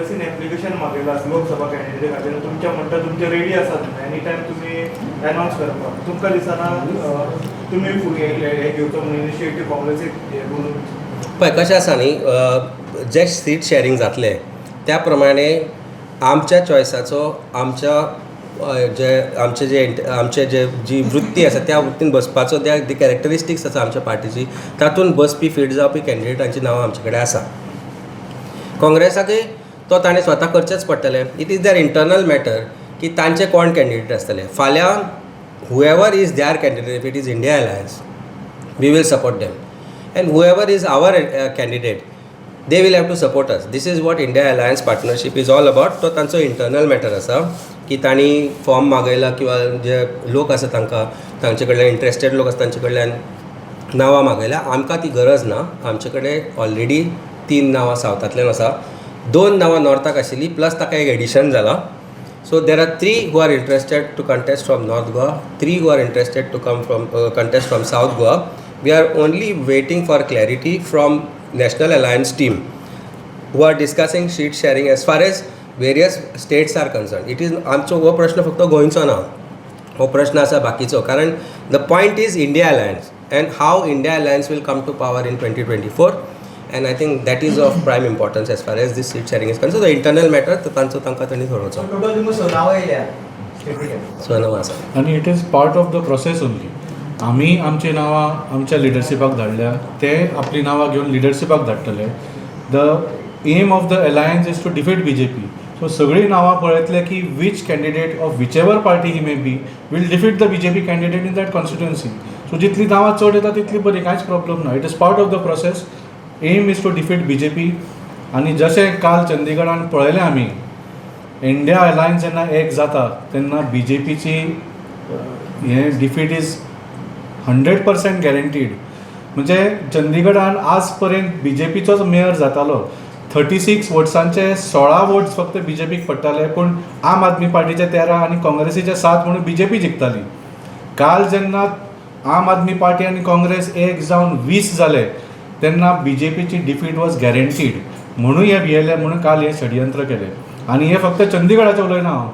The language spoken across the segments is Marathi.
काँग्रेसीन एप्लिकेशन मागयलां लोकसभा कॅन्डिडेट खातीर तुमच्या म्हणटा तुमचे रेडी आसात एनी टायम तुमी अनावन्स करपाक तुमकां दिसना तुमी हे घेवचो म्हणून इनिशिएटीव काँग्रेसीक हे करून पळय कशें आसा न्ही जे सीट शेअरिंग जातले त्या प्रमाणे आमच्या चॉयसाचो आमचे जे जी वृत्ती आसा त्या वृत्तीन बसपाचो त्या कॅरेक्टरिस्टिक्स आसा आमच्या पार्टीची तातूंत बसपी फीट जावपी कॅन्डिडेटांची नांवां आमचे कडेन आसा. काँग्रेसाकय तो ताणें स्वता करचेंच पडटलें. It is their internal matter की तांचे कोण कॅन्डिडेट आसतले. फाल्यां whoever is their candidate, if it is India alliance we will support them and whoever is our candidate they will have to support us. This is what India alliance partnership is all about. तो तांचो इंटरनल मॅटर आसा की तांणी फॉर्म मागयला किंवा जे लोक आसा तांचे कडल्यान इंट्रस्टेड लोक आसा तांचे कडल्यान नांवां मागयल्या. आमकां ती गरज ना. आमचे कडेन ऑलरेडी 3 नांवां सावथांतल्यान आसा. 2 नांवां नॉर्थाक आशिल्लीं प्लस ताका एक एडिशन जाला. So there are 3 who are interested to contest from North Goa, 3 who are interested to contest from South Goa. We are only waiting for clarity from National Alliance team who are discussing seat sharing as far as various states are concerned. It is आमचो हो प्रश्न फक्त गोंयचो ना, हो प्रश्न आसा बाकीचो. कारण the point is India alliance and how India Alliance will come to power in 2024, and I think that is of prime importance as far as this seat sharing is concerned. So the internal matter तांकां तांणी थरोवचो. सो नांव आसा आनी it is part of the process only. आमी आमची नांवां आमच्या लिडरशिपाक धाडल्या, ते आपली नांवां घेवन लिडरशिपाक धाडटले. The aim of the alliance is to defeat BJP. So सगळीं नांवां पळयतले की which candidate of which ever party he may be will defeat the BJP candidate in that constituency. So जितली नांवां चड येता तितली बरी, कांयच प्रॉब्लम ना. It is part of the process. Aim is to defeat BJP. आनी जशें काल चंदीगडान पळयलें आमी, इंडिया अलायन्स जेन्ना एक जाता तेन्ना BJPची हें डिफीट इज 100% गॅरंटीड. म्हणजे चंदीगडान आज पर्यंत BJPचोच मेयर जातालो. 36 वोट्सांचे 16 वोट्स फक्त BJPक पडटाले, पूण आम आदमी पार्टीचे 13 आनी काँग्रेसीचे 7 म्हणून BJP जिखताली. काल जेन्ना आम आदमी पार्टी आनी काँग्रेस एक जावन 20 जाले तेन्ना BJPची डिफीट वॉज गॅरंटीड. म्हणून हे भियेले, म्हणून काल हे षडयंत्र केले. आनी हे फक्त चंदीगडाचें उलयना हांव.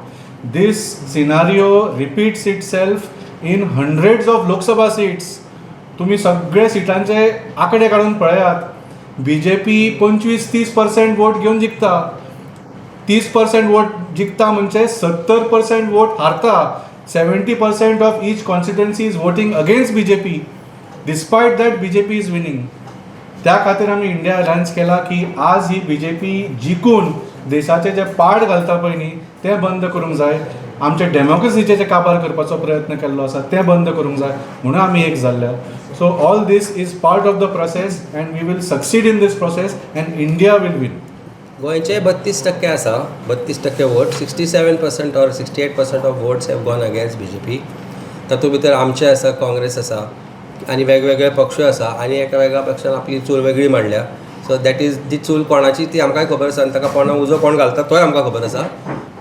This scenario repeats itself in hundreds of Lok Sabha seats. तुमी सगळे सिटांचे आंकडे काडून पळयात. BJP 25-30% वोट घेवन जिखता. 30% वोट जिखता म्हणजे 70% वोट हारता. 70% of each constituency is voting against BJP. Despite that BJP is winning. त्या खातीर आमी इंडिया अलायन्स केला की आज ही BJP जिखून देशाचे जे पाड घालता पळय न्ही तें बंद करूंक जाय. आमचे डेमोक्रेसीचे जे काबार करपाचो प्रयत्न केल्लो आसा तें बंद करूंक जाय, म्हणून आमी एक जाल्ल्या. So all this is part of the process and we will succeed in this process and India will win. गोंयचे 32% आसा, 32% vote. 67% or 68% of votes have gone against BJP. तातूंत भितर आमचे आसा, काँग्रेस आसा आनी वेगवेगळे पक्ष आसा आनी एका वेगळ्या पक्षान आपली चूल वेगळी मांडल्या. सो दॅट इज दी चूल कोणाची ती आमकांय खबर आसा आनी ताका कोणा उजो कोण घालता तोय आमकां खबर आसा.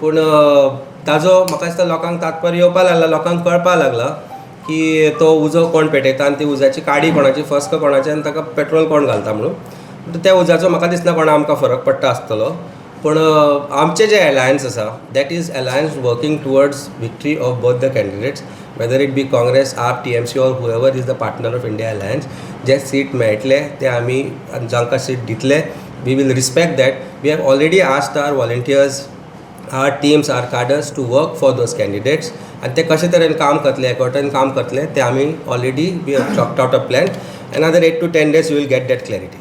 पूण ताजो म्हाका दिसता लोकांक तात्पर्य येवपा लागला, लोकांक कळपा लागला की तो उजो कोण पेटयता आनी ती उज्याची काडी कोणाची, फस्क कोणाची आनी ताका पेट्रोल कोण घालता म्हणून. त्या उज्याचो म्हाका दिसना कोणा आमकां फरक पडटा आसतलो. पूण आमचे जे अलायन्स आसा that is alliance working towards victory of both the candidates, whether it be Congress, AAP, TMC or whoever is the partner of India alliance. जे सीट मेळटले ते आमी जांकां सीट दितले we will respect that. We have already asked our volunteers, our teams, our cadres to work for those candidates. आनी ते कशे तरेन काम करतले, एकवटान काम करतले ते आमी already we have chalked out a plan. Another 8 to 10 days we will get that clarity.